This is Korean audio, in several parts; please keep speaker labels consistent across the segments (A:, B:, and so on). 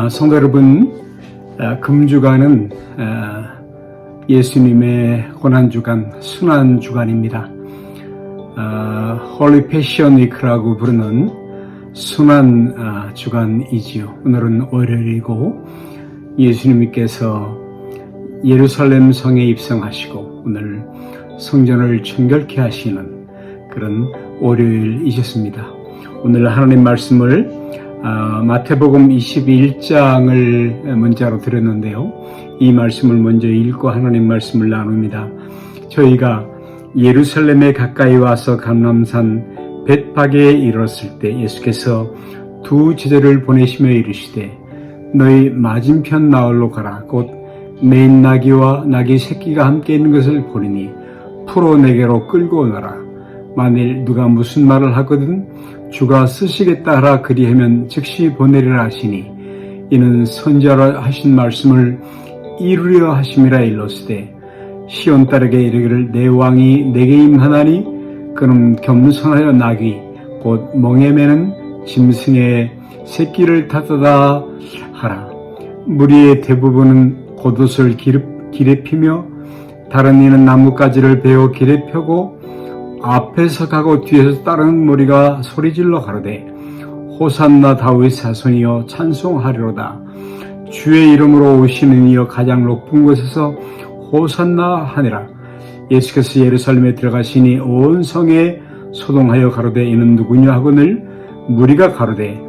A: 성도 여러분, 금주간은 예수님의 고난주간, 순환주간입니다. 홀리 패션 위크라고 부르는 순환주간이지요. 오늘은 월요일이고 예수님께서 예루살렘 성에 입성하시고 오늘 성전을 청결케 하시는 그런 월요일이셨습니다. 오늘 하나님 말씀을 마태복음 21장을 문자로 드렸는데요. 이 말씀을 먼저 읽고 하나님 말씀을 나눕니다. 저희가 예루살렘에 가까이 와서 감람산 벳파게에 이르렀을 때 예수께서 두 제자를 보내시며 이르시되 너희 맞은편 나홀로 가라. 곧 매인 나귀와 나귀 새끼가 함께 있는 것을 보리니 풀어 내게로 끌고 오너라. 만일 누가 무슨 말을 하거든 주가 쓰시겠다 하라 그리하면 즉시 보내리라 하시니 이는 선지자라 하신 말씀을 이루려 하심이라 일렀으되 시온 딸에게 이르기를 내 왕이 내게 임하나니 그는 겸손하여 나귀 곧 멍에 매는 짐승의 새끼를 타다다 하라. 무리의 대부분은 겉옷을 길에 피며 다른 이는 나뭇가지를 베어 길에 펴고 앞에서 가고 뒤에서 따르는 무리가 소리질러 가로되 호산나 다윗 자손이여 찬송하리로다. 주의 이름으로 오시는 이여 가장 높은 곳에서 호산나 하니라. 예수께서 예루살렘에 들어가시니 온 성에 소동하여 가로되 이는 누구냐 하거늘 무리가 가로되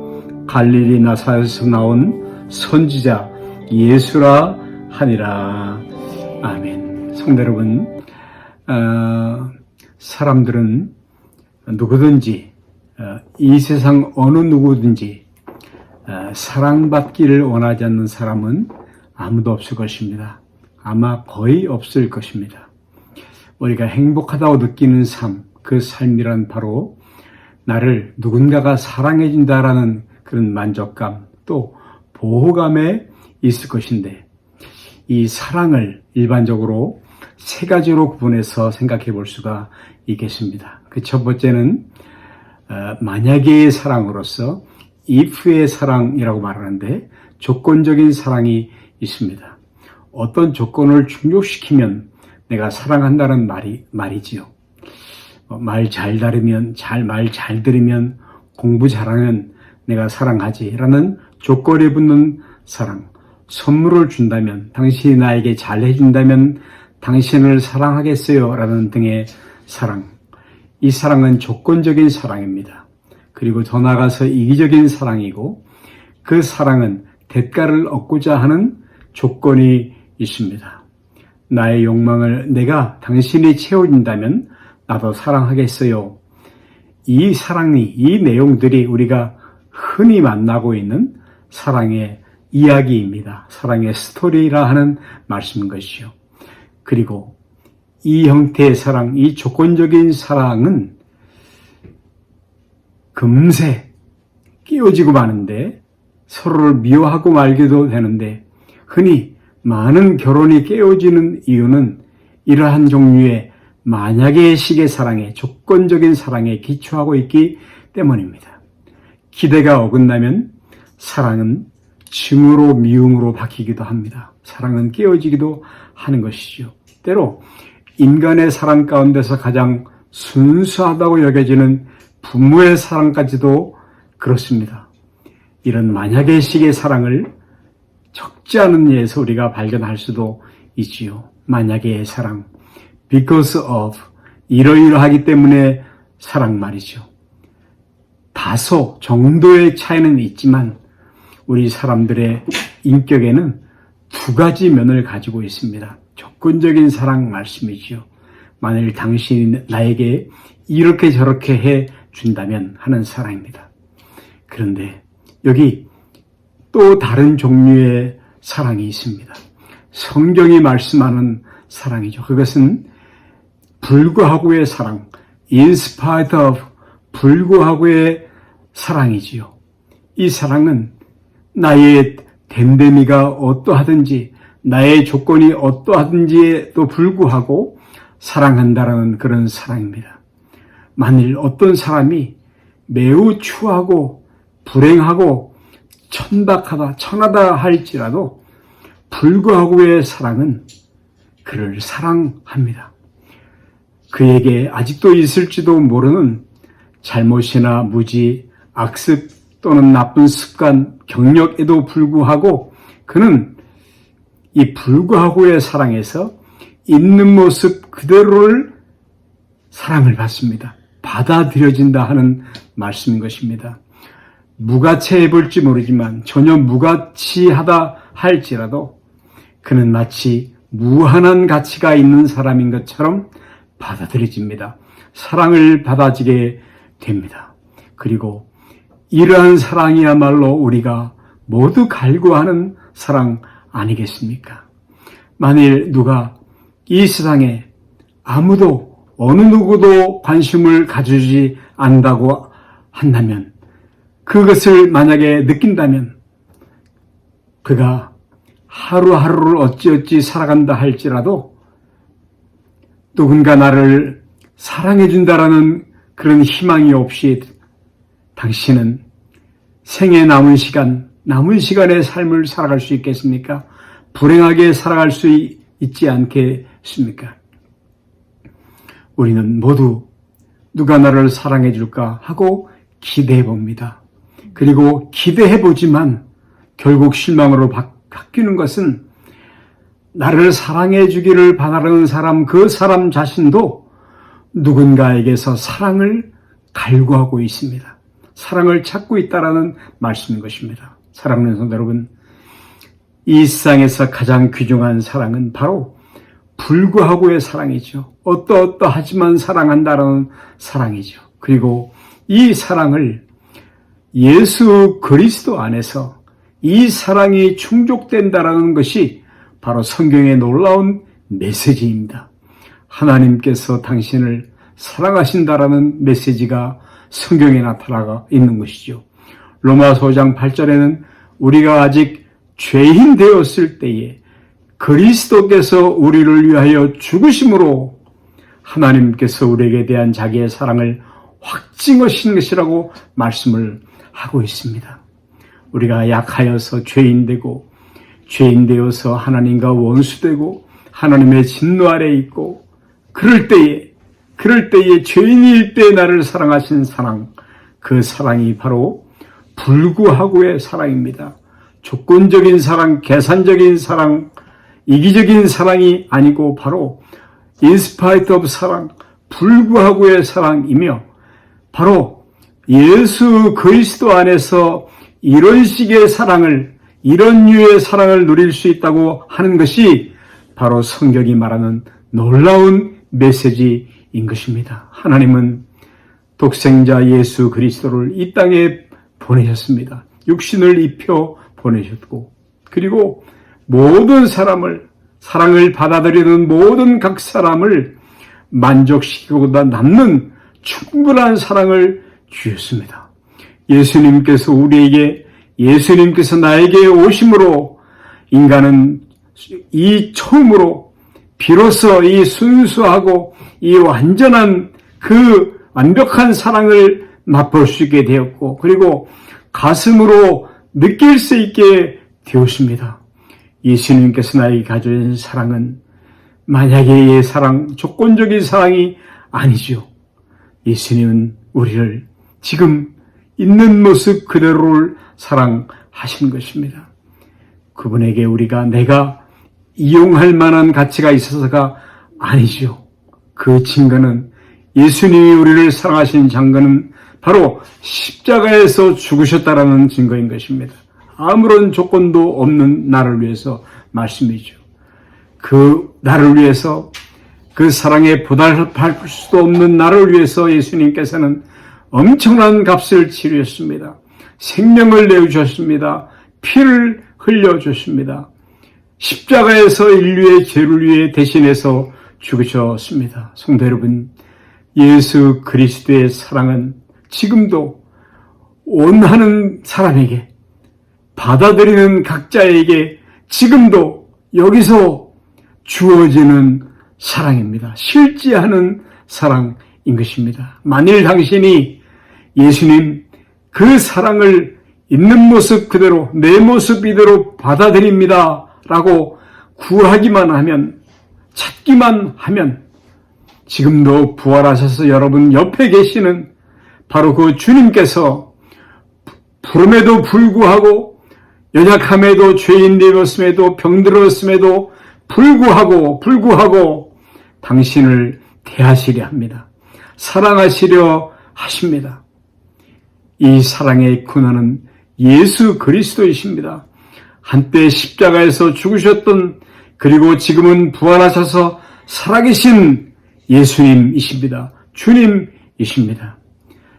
A: 갈릴리 나사렛에서 나온 선지자 예수라 하니라. 아멘. 성도 여러분, 사람들은 누구든지 이 세상 어느 누구든지 사랑받기를 원하지 않는 사람은 아무도 없을 것입니다. 아마 거의 없을 것입니다. 우리가 행복하다고 느끼는 삶, 그 삶이란 바로 나를 누군가가 사랑해 준다라는 그런 만족감 또 보호감에 있을 것인데 이 사랑을 일반적으로 세 가지로 구분해서 생각해 볼 수가 있겠습니다. 그 첫 번째는 만약의 사랑으로서 if의 사랑이라고 말하는데 조건적인 사랑이 있습니다. 어떤 조건을 충족시키면 내가 사랑한다는 말이지요. 말 잘 들으면 말 잘 들으면 공부 잘하면 내가 사랑하지라는 조건에 붙는 사랑. 선물을 준다면 당신이 나에게 잘 해준다면 당신을 사랑하겠어요 라는 등의 사랑. 이 사랑은 조건적인 사랑입니다. 그리고 더 나아가서 이기적인 사랑이고 그 사랑은 대가를 얻고자 하는 조건이 있습니다. 나의 욕망을 내가 당신이 채워준다면 나도 사랑하겠어요. 이 사랑이, 이 내용들이 우리가 흔히 만나고 있는 사랑의 이야기입니다. 사랑의 스토리라 하는 말씀인 것이요. 그리고 이 형태의 사랑, 이 조건적인 사랑은 금세 끼워지고 마는데 서로를 미워하고 말기도 되는데 흔히 많은 결혼이 깨어지는 이유는 이러한 종류의 만약의 식의 사랑에 조건적인 사랑에 기초하고 있기 때문입니다. 기대가 어긋나면 사랑은 증오로 미움으로 바뀌기도 합니다. 사랑은 깨어지기도 하는 것이죠. 때로 인간의 사랑 가운데서 가장 순수하다고 여겨지는 부모의 사랑까지도 그렇습니다. 이런 만약의 식의 사랑을 적지 않은 예에서 우리가 발견할 수도 있지요. 만약의 사랑, because of, 이러이러하기 때문에 사랑 말이죠. 다소 정도의 차이는 있지만 우리 사람들의 인격에는 두 가지 면을 가지고 있습니다. 조건적인 사랑 말씀이지요. 만일 당신이 나에게 이렇게 저렇게 해 준다면 하는 사랑입니다. 그런데 여기 또 다른 종류의 사랑이 있습니다. 성경이 말씀하는 사랑이죠. 그것은 불구하고의 사랑, in spite of, 불구하고의 사랑이지요. 이 사랑은 나의 됨됨이가 어떠하든지 나의 조건이 어떠하든지에도 불구하고 사랑한다라는 그런 사랑입니다. 만일 어떤 사람이 매우 추하고 불행하고 천박하다, 천하다 할지라도 불구하고의 사랑은 그를 사랑합니다. 그에게 아직도 있을지도 모르는 잘못이나 무지, 악습 또는 나쁜 습관, 경력에도 불구하고 그는 이 불구하고의 사랑에서 있는 모습 그대로를 사랑을 받습니다. 받아들여진다 하는 말씀인 것입니다. 무가치해 볼지 모르지만 전혀 무가치하다 할지라도 그는 마치 무한한 가치가 있는 사람인 것처럼 받아들여집니다. 사랑을 받아지게 됩니다. 그리고 이러한 사랑이야말로 우리가 모두 갈구하는 사랑 아니겠습니까? 만일 누가 이 세상에 아무도 어느 누구도 관심을 가져주지 않는다고 한다면, 그것을 만약에 느낀다면 그가 하루하루를 어찌어찌 살아간다 할지라도 누군가 나를 사랑해준다라는 그런 희망이 없이 당신은 생에 남은 시간의 삶을 살아갈 수 있겠습니까? 불행하게 살아갈 수 있지 않겠습니까? 우리는 모두 누가 나를 사랑해 줄까 하고 기대해 봅니다. 그리고 기대해 보지만 결국 실망으로 바뀌는 것은 나를 사랑해 주기를 바라는 사람, 그 사람 자신도 누군가에게서 사랑을 갈구하고 있습니다. 사랑을 찾고 있다라는 말씀인 것입니다. 사랑하는 성도 여러분, 이 세상에서 가장 귀중한 사랑은 바로 불구하고의 사랑이죠. 어떠하지만 사랑한다는 사랑이죠. 그리고 이 사랑을 예수 그리스도 안에서 이 사랑이 충족된다라는 것이 바로 성경의 놀라운 메시지입니다. 하나님께서 당신을 사랑하신다라는 메시지가 성경에 나타나 있는 것이죠. 로마서 5장 8절에는 우리가 아직 죄인 되었을 때에 그리스도께서 우리를 위하여 죽으심으로 하나님께서 우리에게 대한 자기의 사랑을 확증하신 것이라고 말씀을 하고 있습니다. 우리가 약하여서 죄인되고 죄인 되어서 하나님과 원수되고 하나님의 진노 아래 있고 그럴 때에 죄인일 때 나를 사랑하신 사랑, 그 사랑이 바로 불구하고의 사랑입니다. 조건적인 사랑, 계산적인 사랑, 이기적인 사랑이 아니고 바로 in spite of 사랑, 불구하고의 사랑이며 바로 예수 그리스도 안에서 이런 식의 사랑을, 이런 류의 사랑을 누릴 수 있다고 하는 것이 바로 성경이 말하는 놀라운 메시지인 것입니다. 하나님은 독생자 예수 그리스도를 이 땅에 보내셨습니다. 육신을 입혀 보내셨고, 그리고 모든 사람을, 사랑을 받아들이는 모든 각 사람을 만족시키고자 남는 충분한 사랑을 주셨습니다. 예수님께서 나에게 오심으로 인간은 이 처음으로 비로소 이 순수하고 이 완전한 그 완벽한 사랑을 맛볼 수 있게 되었고, 그리고 가슴으로 느낄 수 있게 되었습니다. 예수님께서 나에게 가져온 사랑은 만약의 사랑, 조건적인 사랑이 아니죠. 예수님은 우리를 지금 있는 모습 그대로를 사랑하신 것입니다. 그분에게 내가 이용할 만한 가치가 있어서가 아니죠. 그 증거는, 예수님이 우리를 사랑하신 증거는 바로 십자가에서 죽으셨다라는 증거인 것입니다. 아무런 조건도 없는 나를 위해서 말씀이죠. 그 나를 위해서, 그 사랑에 보답할 수도 없는 나를 위해서 예수님께서는 엄청난 값을 치르셨습니다. 생명을 내주셨습니다. 피를 흘려주셨습니다. 십자가에서 인류의 죄를 위해 대신해서 죽으셨습니다. 성도 여러분, 예수 그리스도의 사랑은 지금도 원하는 사람에게, 받아들이는 각자에게 지금도 여기서 주어지는 사랑입니다. 실제하는 사랑인 것입니다. 만일 당신이 예수님 그 사랑을 있는 모습 그대로 내 모습 이대로 받아들입니다 라고 구하기만 하면, 찾기만 하면 지금도 부활하셔서 여러분 옆에 계시는 바로 그 주님께서 부름에도 불구하고, 연약함에도, 죄인 되었음에도, 병들었음에도 불구하고 당신을 대하시려 합니다. 사랑하시려 하십니다. 이 사랑의 근원은 예수 그리스도이십니다. 한때 십자가에서 죽으셨던, 그리고 지금은 부활하셔서 살아계신 예수님이십니다. 주님이십니다.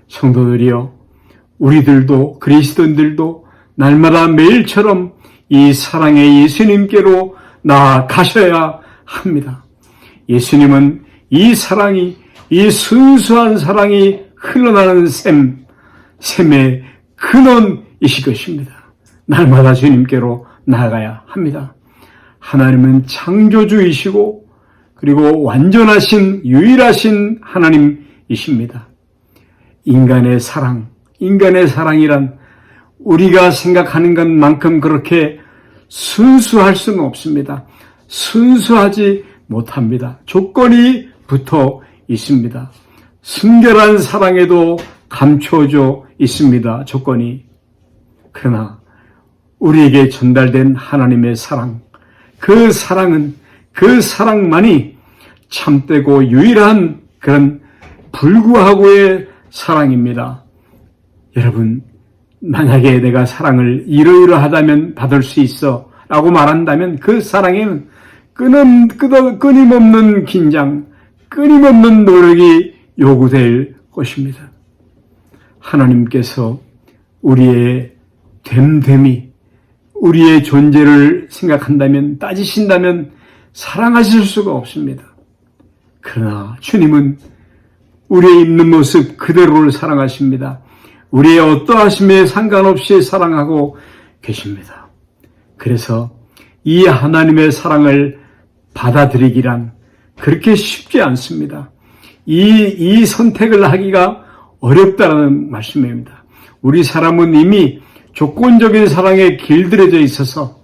A: 성도들이여, 우리들도, 그리스도인들도 날마다 매일처럼 이 사랑의 예수님께로 나아가셔야 합니다. 예수님은 이 사랑이, 이 순수한 사랑이 흘러나는 샘의 근원이실 것입니다. 날마다 주님께로 나아가야 합니다. 하나님은 창조주이시고 그리고 완전하신 유일하신 하나님이십니다. 인간의 사랑이란 우리가 생각하는 것만큼 그렇게 순수할 수는 없습니다. 순수하지 못합니다. 조건이 붙어 있습니다. 순결한 사랑에도 감춰져 있습니다. 조건이. 그러나 우리에게 전달된 하나님의 사랑, 그 사랑만이 참되고 유일한 그런 불구하고의 사랑입니다. 여러분, 만약에 내가 사랑을 이러이러하다면 받을 수 있어 라고 말한다면 그 사랑에는 끊임없는 긴장, 끊임없는 노력이 요구될 것입니다. 하나님께서 우리의 됨됨이, 우리의 존재를 생각한다면, 따지신다면 사랑하실 수가 없습니다. 그러나 주님은 우리의 있는 모습 그대로를 사랑하십니다. 우리의 어떠하심에 상관없이 사랑하고 계십니다. 그래서 이 하나님의 사랑을 받아들이기란 그렇게 쉽지 않습니다. 이 선택을 하기가 어렵다는 말씀입니다. 우리 사람은 이미 조건적인 사랑에 길들여져 있어서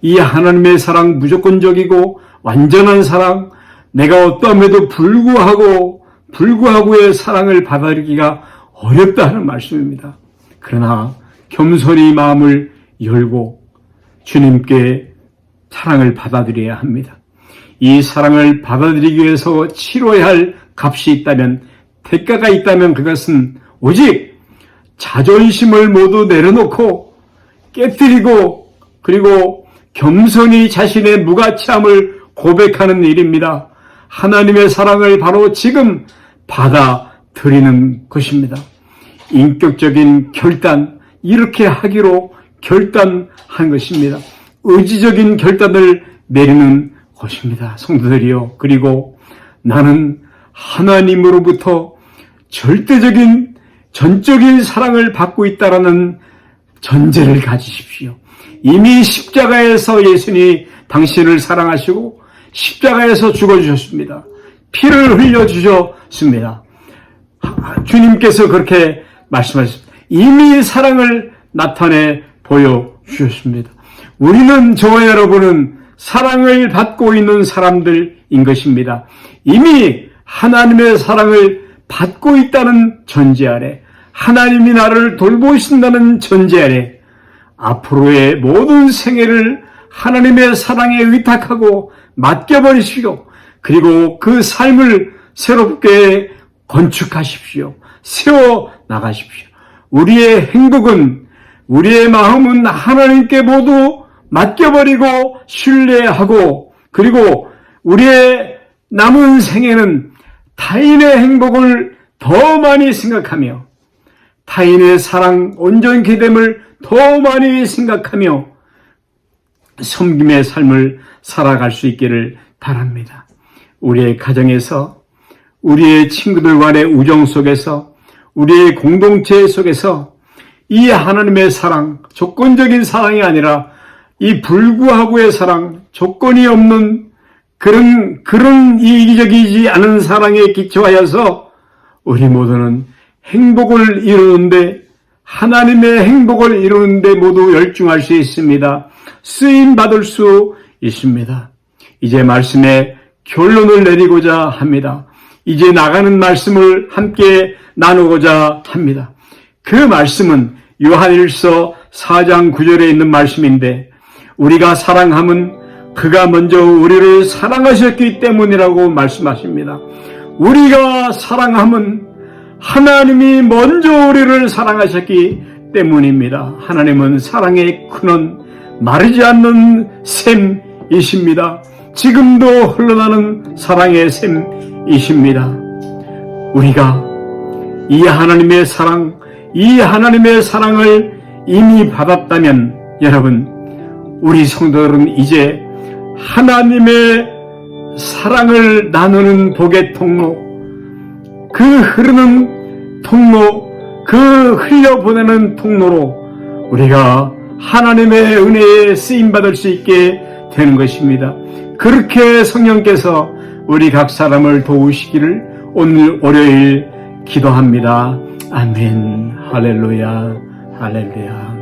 A: 이 하나님의 사랑, 무조건적이고 완전한 사랑, 내가 어떠함에도 불구하고의 사랑을 받아들이기가 어렵다 하는 말씀입니다. 그러나 겸손히 마음을 열고 주님께 사랑을 받아들여야 합니다. 이 사랑을 받아들이기 위해서 치러야 할 값이 있다면, 대가가 있다면 그것은 오직 자존심을 모두 내려놓고 깨뜨리고 그리고 겸손히 자신의 무가치함을 고백하는 일입니다. 하나님의 사랑을 바로 지금 받아들이는 것입니다. 인격적인 결단, 이렇게 하기로 결단한 것입니다. 의지적인 결단을 내리는 것입니다. 성도들이요. 그리고 나는 하나님으로부터 절대적인 전적인 사랑을 받고 있다라는 전제를 가지십시오. 이미 십자가에서 예수님이 당신을 사랑하시고 십자가에서 죽어주셨습니다. 피를 흘려주셨습니다. 주님께서 그렇게 말씀하셨습니다. 이미 사랑을 나타내 보여주셨습니다. 우리는, 저와 여러분은 사랑을 받고 있는 사람들인 것입니다. 이미 하나님의 사랑을 받고 있다는 전제 아래, 하나님이 나를 돌보신다는 전제 아래 앞으로의 모든 생애를 하나님의 사랑에 의탁하고 맡겨버리시고, 그리고 그 삶을 새롭게 건축하십시오. 세워나가십시오. 우리의 행복은, 우리의 마음은 하나님께 모두 맡겨버리고 신뢰하고, 그리고 우리의 남은 생애는 타인의 행복을 더 많이 생각하며 타인의 사랑, 온전케 됨을 더 많이 생각하며 섬김의 삶을 살아갈 수 있기를 바랍니다. 우리의 가정에서, 우리의 친구들 간의 우정 속에서, 우리의 공동체 속에서 이 하나님의 사랑, 조건적인 사랑이 아니라 이 불구하고의 사랑, 조건이 없는 그런 이기적이지 않은 사랑에 기초하여서 우리 모두는 행복을 이루는데 하나님의 행복을 이루는 데 모두 열중할 수 있습니다. 쓰임 받을 수 있습니다. 이제 말씀에 결론을 내리고자 합니다. 이제 나가는 말씀을 함께 나누고자 합니다. 그 말씀은 요한일서 4장 9절에 있는 말씀인데, 우리가 사랑함은 그가 먼저 우리를 사랑하셨기 때문이라고 말씀하십니다. 우리가 사랑함은 하나님이 먼저 우리를 사랑하셨기 때문입니다. 하나님은 사랑의 근원, 마르지 않는 샘이십니다. 지금도 흘러나는 사랑의 샘이십니다. 우리가 이 하나님의 사랑을 이미 받았다면, 여러분, 우리 성도들은 이제 하나님의 사랑을 나누는 복의 통로, 그 흐르는 통로, 그 흘려보내는 통로로 우리가 하나님의 은혜에 쓰임받을 수 있게 되는 것입니다. 그렇게 성령께서 우리 각 사람을 도우시기를 오늘 월요일 기도합니다. 아멘. 할렐루야. 할렐루야.